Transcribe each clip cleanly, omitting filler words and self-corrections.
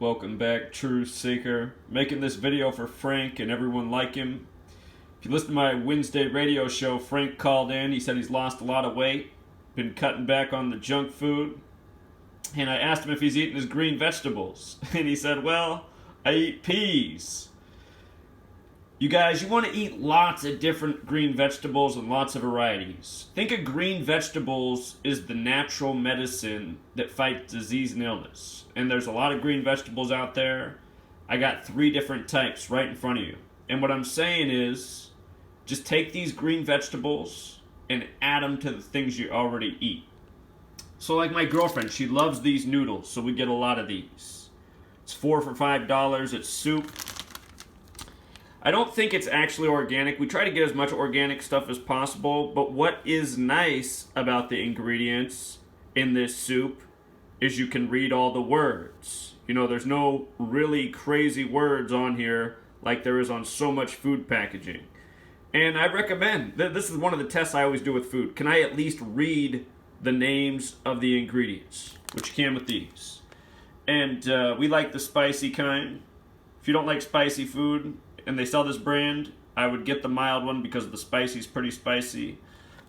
Welcome back, Truth Seeker. Making this video for Frank and everyone like him. If you listen to my Wednesday radio show, Frank called in. He said he's lost a lot of weight, been cutting back on the junk food. And I asked him if he's eating his green vegetables. And he said, well, I eat peas. You guys, you want to eat lots of different green vegetables and lots of varieties. Think of green vegetables as the natural medicine that fights disease and illness. And there's a lot of green vegetables out there. I got 3 different types right in front of you. And what I'm saying is, just take these green vegetables and add them to the things you already eat. So like my girlfriend, she loves these noodles, so we get a lot of these. It's 4 for $5. It's soup. I don't think it's actually organic. We try to get as much organic stuff as possible, but what is nice about the ingredients in this soup is you can read all the words. You know, there's no really crazy words on here like there is on so much food packaging. And I recommend, this is one of the tests I always do with food. Can I at least read the names of the ingredients? Which you can with these. And we like the spicy kind. If you don't like spicy food, and they sell this brand, I would get the mild one because the spicy is pretty spicy.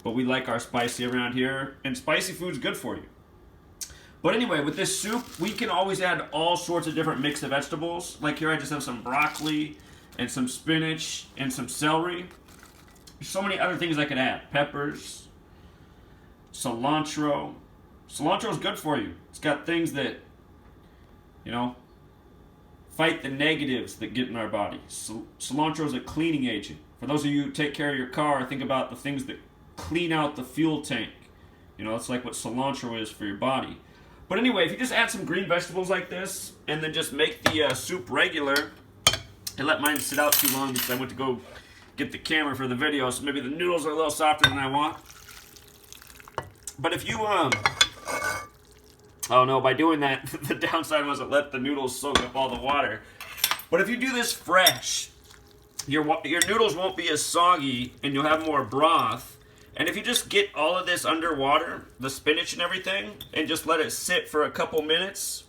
But we like our spicy around here, and spicy food's good for you. But anyway, with this soup, we can always add all sorts of different mix of vegetables. Like here I just have some broccoli, and some spinach, and some celery. There's so many other things I could add. Peppers, cilantro. Cilantro is good for you. It's got things that, you know, fight the negatives that get in our body. Cilantro is a cleaning agent. For those of you who take care of your car, think about the things that clean out the fuel tank. You know, that's like what cilantro is for your body. But anyway, if you just add some green vegetables like this, and then just make the soup regular, and let mine sit out too long because I went to go get the camera for the video, so maybe the noodles are a little softer than I want. But if you, oh no, by doing that, the downside was it let the noodles soak up all the water. But if you do this fresh, your noodles won't be as soggy and you'll have more broth. And if you just get all of this underwater, the spinach and everything, and just let it sit for a couple minutes.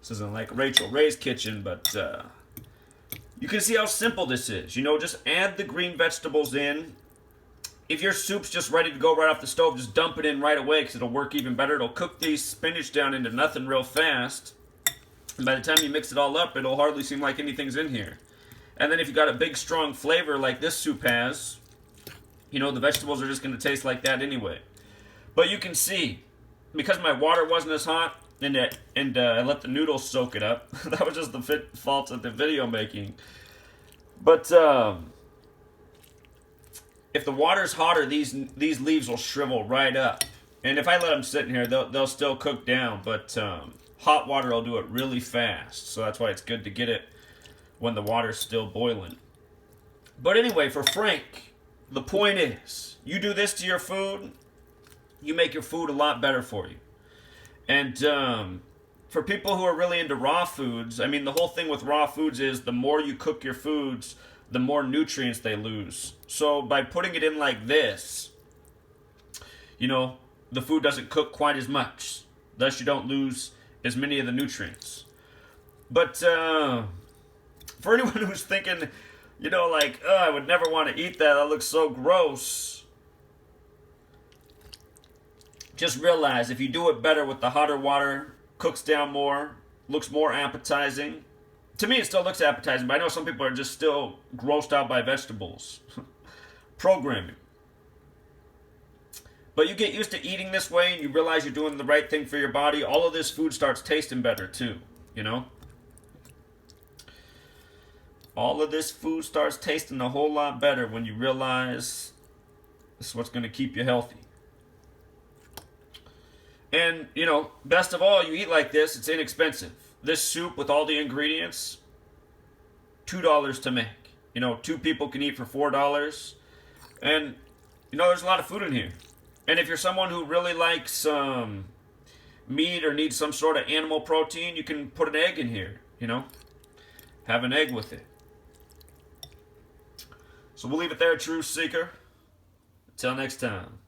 This isn't like Rachel Ray's kitchen, but you can see how simple this is. You know, just add the green vegetables in. If your soup's just ready to go right off the stove, just dump it in right away because it'll work even better. It'll cook these spinach down into nothing real fast. And by the time you mix it all up, it'll hardly seem like anything's in here. And then if you got a big, strong flavor like this soup has, you know, the vegetables are just going to taste like that anyway. But you can see, because my water wasn't as hot, and I let the noodles soak it up, that was just the fault of the video making. But, if the water's hotter, these leaves will shrivel right up. And if I let them sit in here, they'll still cook down. But hot water will do it really fast. So that's why it's good to get it when the water's still boiling. But anyway, for Frank, the point is, you do this to your food, you make your food a lot better for you. And for people who are really into raw foods, I mean, the whole thing with raw foods is the more you cook your foods, the more nutrients they lose. So by putting it in like this, you know, the food doesn't cook quite as much. Thus you don't lose as many of the nutrients. But for anyone who's thinking, you know, like, oh, I would never want to eat that, that looks so gross. Just realize if you do it better with the hotter water, cooks down more, looks more appetizing. To me, it still looks appetizing, but I know some people are just still grossed out by vegetables. Programming. But you get used to eating this way and you realize you're doing the right thing for your body. All of this food starts tasting better too, you know? All of this food starts tasting a whole lot better when you realize this is what's going to keep you healthy. And, you know, best of all, you eat like this, it's inexpensive. This soup with all the ingredients, $2 to make. You know, 2 people can eat for $4. And, you know, there's a lot of food in here. And if you're someone who really likes meat or needs some sort of animal protein, you can put an egg in here, you know. Have an egg with it. So we'll leave it there, Truth Seeker. Until next time.